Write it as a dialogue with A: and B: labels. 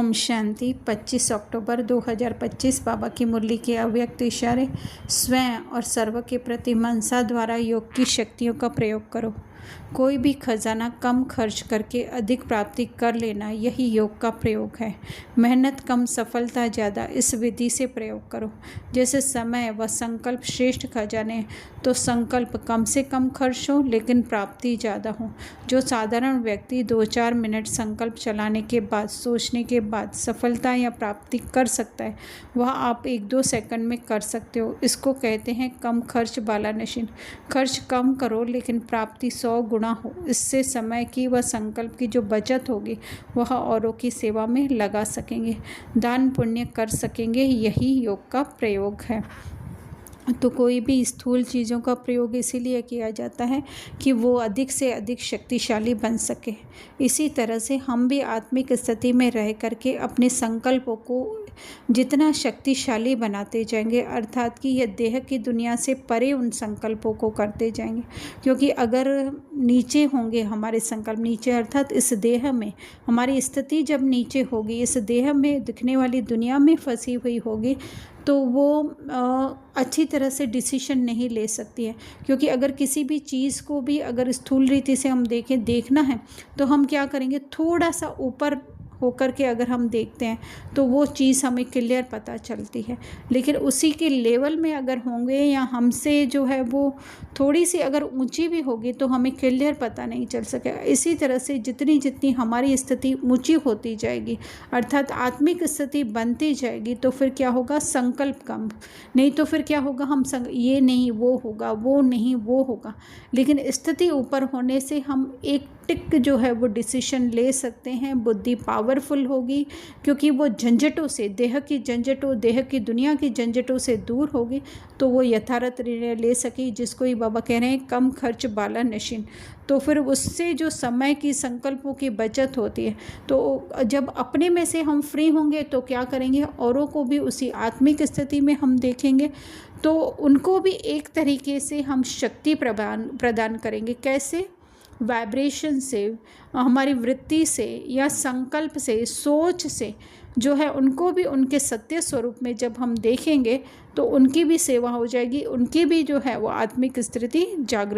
A: ओम शांति। 25 अक्टूबर 2025 बाबा की मुरली के अव्यक्त इशारे। स्वयं और सर्व के प्रति मनसा द्वारा योग की शक्तियों का प्रयोग करो। कोई भी खजाना कम खर्च करके अधिक प्राप्ति कर लेना, यही योग का प्रयोग है। मेहनत कम, सफलता ज़्यादा, इस विधि से प्रयोग करो। जैसे समय व संकल्प श्रेष्ठ खजाने, तो संकल्प कम से कम खर्च हो लेकिन प्राप्ति ज़्यादा हो। जो साधारण व्यक्ति 2-4 मिनट संकल्प चलाने के बाद, सोचने के बाद सफलता या प्राप्ति कर सकता है, वह आप 1-2 सेकंड में कर सकते हो। इसको कहते हैं कम खर्च वाला नशीन। खर्च कम करो लेकिन प्राप्ति 100 गुना हो। इससे समय की व संकल्प की जो बचत होगी वह औरों की सेवा में लगा सकेंगे, दान पुण्य कर सकेंगे। यही योग का प्रयोग है। तो कोई भी स्थूल चीज़ों का प्रयोग इसीलिए किया जाता है कि वो अधिक से अधिक शक्तिशाली बन सके। इसी तरह से हम भी आत्मिक स्थिति में रह करके अपने संकल्पों को जितना शक्तिशाली बनाते जाएंगे, अर्थात कि यह देह की दुनिया से परे उन संकल्पों को करते जाएंगे। क्योंकि अगर नीचे होंगे हमारे संकल्प, नीचे अर्थात इस देह में हमारी स्थिति जब नीचे होगी, इस देह में दिखने वाली दुनिया में फंसी हुई होगी, तो वो अच्छी तरह से डिसीजन नहीं ले सकती है। क्योंकि अगर किसी भी चीज़ को भी अगर स्थूल रीति से हम देखना है, तो हम क्या करेंगे, थोड़ा सा ऊपर होकर के अगर हम देखते हैं तो वो चीज़ हमें क्लियर पता चलती है। लेकिन उसी के लेवल में अगर होंगे या हमसे जो है वो थोड़ी सी अगर ऊंची भी होगी तो हमें क्लियर पता नहीं चल सकेगा। इसी तरह से जितनी जितनी हमारी स्थिति ऊंची होती जाएगी, अर्थात आत्मिक स्थिति बनती जाएगी, तो फिर क्या होगा, संकल्प कम। नहीं तो फिर क्या होगा, हम ये नहीं वो होगा, वो नहीं वो होगा। लेकिन स्थिति ऊपर होने से हम एक टिक जो है वो डिसीजन ले सकते हैं। बुद्धि पावरफुल होगी क्योंकि वो झंझटों से, देह की झंझटों, देह की दुनिया की झंझटों से दूर होगी, तो वो यथार्थ निर्णय ले सके, जिसको ही बाबा कह रहे हैं कम खर्च वाला नशीन। तो फिर उससे जो समय की, संकल्पों की बचत होती है, तो जब अपने में से हम फ्री होंगे तो क्या करेंगे, औरों को भी उसी आत्मिक स्थिति में हम देखेंगे, तो उनको भी एक तरीके से हम शक्ति प्रदान करेंगे। कैसे? वाइब्रेशन से, हमारी वृत्ति से या संकल्प से, सोच से जो है उनको भी उनके सत्य स्वरूप में जब हम देखेंगे तो उनकी भी सेवा हो जाएगी, उनकी भी जो है वो आत्मिक स्थिति जागृत